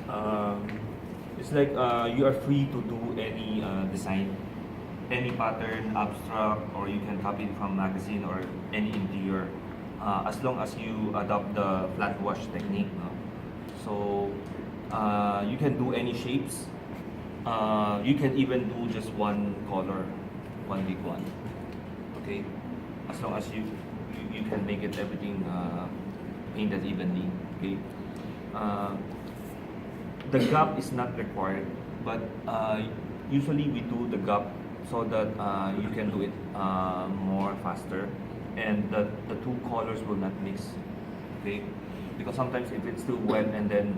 Um, it's like you are free to do any design, any pattern, abstract, or you can copy it from magazine or any interior, as long as you adopt the flat wash technique. No? So you can do any shapes. You can even do just one color, one big one. Okay, as long as you can make it everything painted evenly. Okay. Uh, the gap is not required, but usually we do the gap so that you can do it more faster, and the two colors will not mix. Okay, because sometimes if it's too wet and then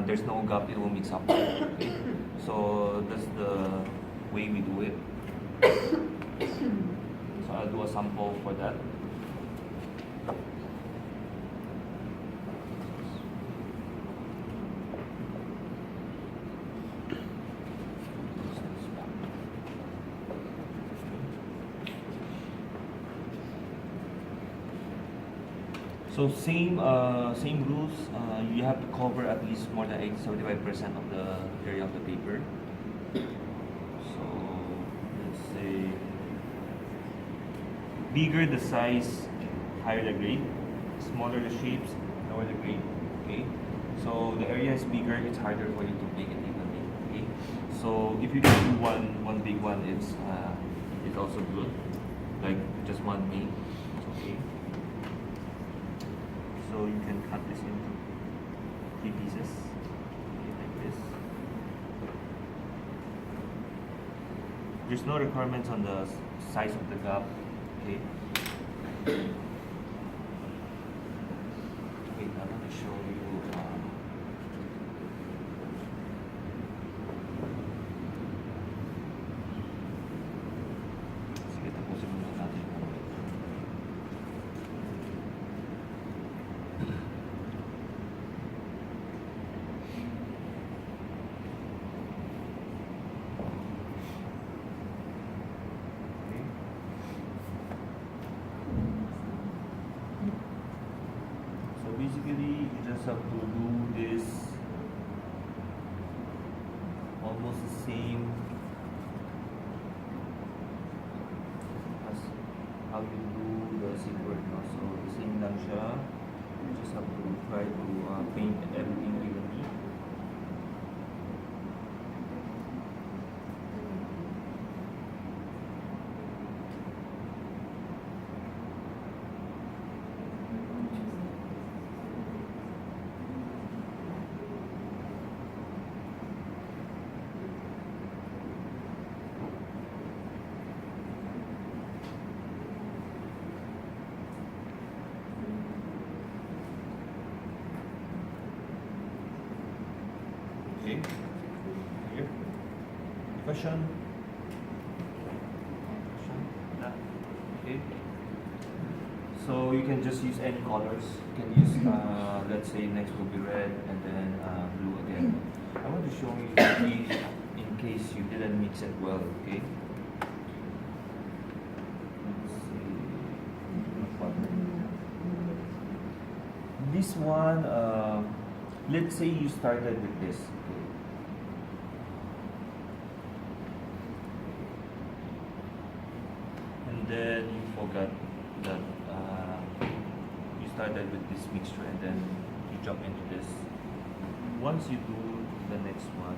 there's no gap, it will mix up. Okay, so that's the way we do it. So I'll do a sample for that. So same rules. You have to cover at least more than 75% of the area of the paper. So let's say bigger the size, higher the grade. Smaller the shapes, lower the grade. Okay. So the area is bigger, it's harder for you to make it evenly. Okay. So if you can do one big one, it's also good. Like just one paint, it's okay. So you can cut this into 3 pieces, okay, like this. There's no requirements on the size of the gap, okay. Wait, I want to show you. Sige, tapusin muna natin. So basically, you just have to do this almost the same as how you do the silver. No? So the same lang siya. You just have to try to paint everything evenly. Okay. Here. Question? Yeah. Okay. So you can just use any colors. You can use, let's say next will be red and then blue again. I want to show you in case you didn't mix it well. Okay. Let's see. This one, let's say you started with this. Okay. And then you forgot that you started with this mixture and then you jump into this. Once you do the next one,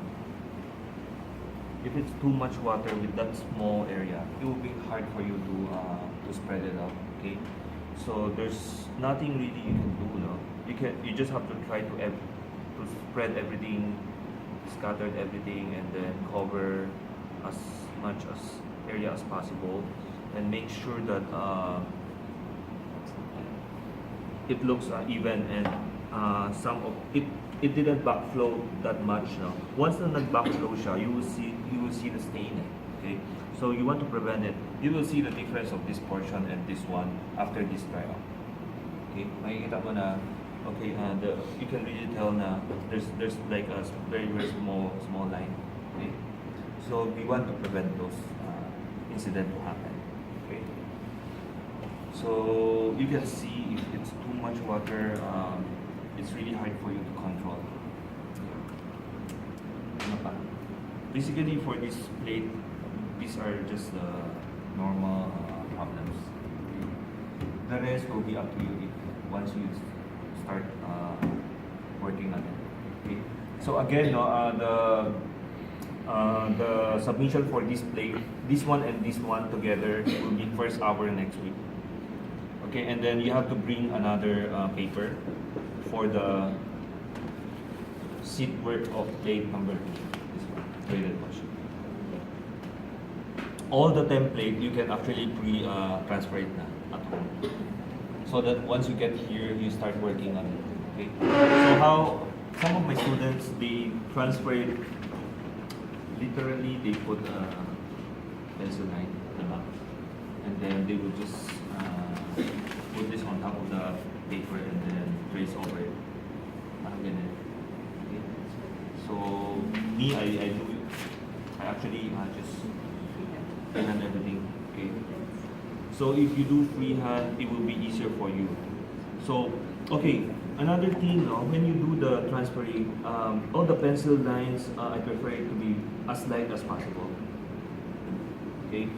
if it's too much water with that small area, it will be hard for you to spread it out. Okay, so there's nothing really you can do. No, you just have to try to spread everything, scattered everything, and then cover as much as area as possible, and make sure that it looks even, and some of it didn't backflow that much. Now once na nag-backflow siya, you will see the stain. Okay, so you want to prevent it. You will see the difference of this portion and this one after this dry up. Okay, makikita mo na. Okay, you can really tell na there's like a very small line. Okay, so we want to prevent those incident to happen. Okay, so you can see if it's too much water, it's really hard for you to control. basically for this plate, these are just the normal problems. The rest will be up to you once you start working on it. Okay. So again, no, the submission for this plate, this one and this one together will be first hour next week. Okay, and then you have to bring another paper for the seat work of plate number 2. This one, graded wash. All the template you can actually transfer it na at home, so that once you get here, you start working on it. Okay. So how some of my students, they transfer it. Literally, they put a pencil line at the back, and then they will just put this on top of the paper and then trace over it. Parang ganun. Okay. So me, I do. I actually just freehand everything. Okay. So if you do freehand, it will be easier for you. So okay. Another thing, no, when you do the transferring, all the pencil lines, I prefer it to be as light as possible. Okay,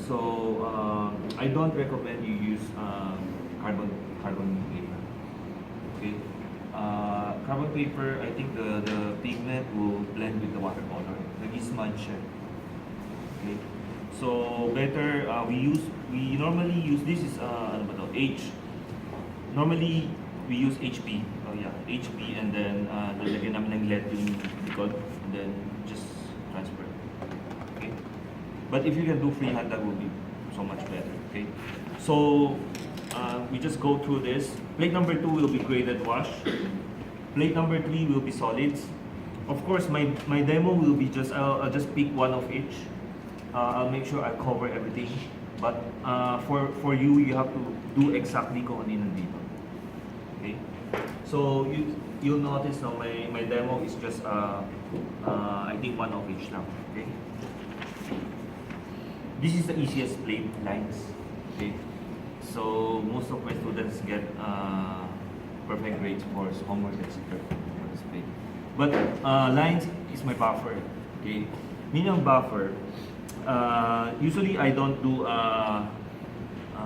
so I don't recommend you use carbon paper. Okay, carbon paper, I think the pigment will blend with the watercolor. Nag-smudge siya. Okay, so better we normally use this is ano ba to? H. Normally we use HB. Oh yeah, HB, and then lalagyan namin ng lead yung likod, and then just transfer. Okay? But if you can do freehand, that will be so much better. Okay? So we just go through this. Plate number 2 will be graded wash. Plate number 3 will be solids. Of course, my demo will be just I'll just pick one of each. I'll make sure I cover everything. But for you, you have to do exactly kung ano yung nandito. Okay, so you'll notice now my demo is just I think one of each now. Okay, this is the easiest plate lines. Okay, so most of my students get perfect grades for homework, etc. for this plate. But lines is my buffer. Okay, meaning buffer. Usually I don't do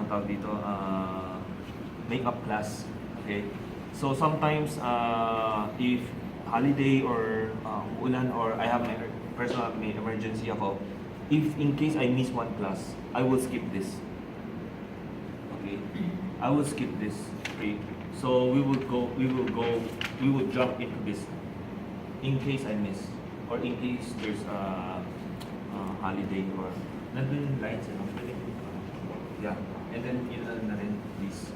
tawag dito makeup class. Okay, so sometimes if holiday or ulan or I have my personal emergency ako, if in case I miss one class, I will skip this. Okay, I will skip this. Okay, so we will jump into this in case I miss or in case there's a holiday or nandun yung lights, yeah, and then yun na rin this.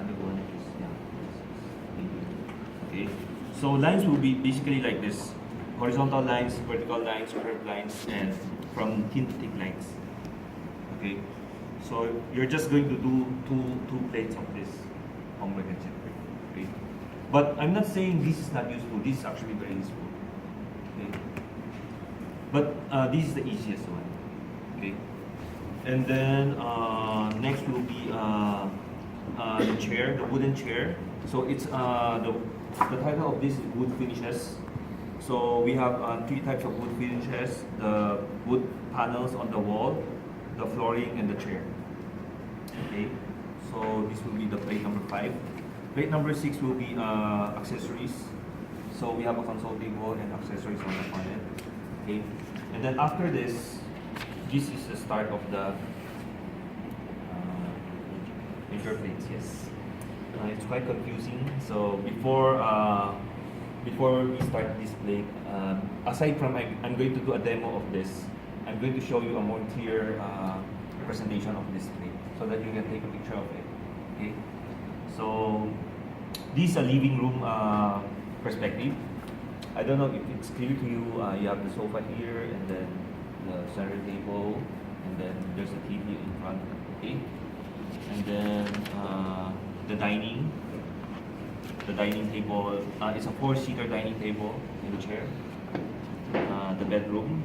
One is, yeah. Okay, so lines will be basically like this: horizontal lines, vertical lines, curved lines, and from thin to thick lines. Okay, so you're just going to do two plates of this homework, etc. Okay, but I'm not saying this is not useful. This is actually very useful. Okay, but this is the easiest one. Okay, and then next will be the chair, the wooden chair. So it's the title of this is wood finishes. So we have 3 types of wood finishes: the wood panels on the wall, the flooring, and the chair. Okay, so this will be the plate number 5. Plate number 6 will be accessories. So we have a console table and accessories on the corner. Okay, and then after this is the start of the interplates. Yes, it's quite confusing. So before we start this plate, aside from I'm going to do a demo of this, I'm going to show you a more clear presentation of this plate so that you can take a picture of it. Okay, so this is a living room perspective. I don't know if it's clear to you. You have the sofa here, and then the center table, and then there's a TV in front. Okay, and then the dining table. It's a 4-seater dining table in the chair. The bedroom,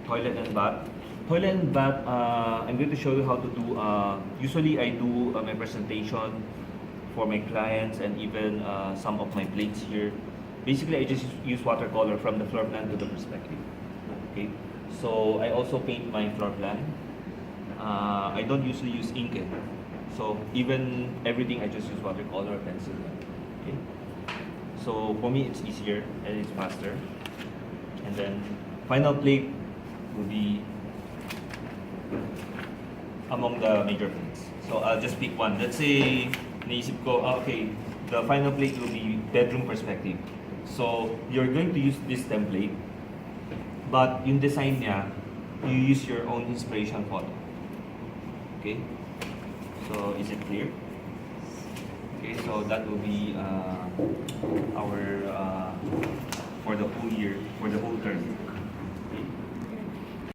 toilet and bath. Toilet and bath, I'm going to show you how to do. Usually I do my presentation for my clients and even some of my plates here. basically I just use watercolor from the floor plan to the perspective. Okay, so I also paint my floor plan. I don't usually use ink, so even everything I just use watercolor or pencil. Okay, so for me it's easier and it's faster. And then final plate will be among the major plates. So I'll just pick one. Let's say naisip ko, okay, the final plate will be bedroom perspective. So you're going to use this template, but yung design niya, you use your own inspiration photo. Okay? So is it clear? Okay, so that will be our for the whole year, for the whole term.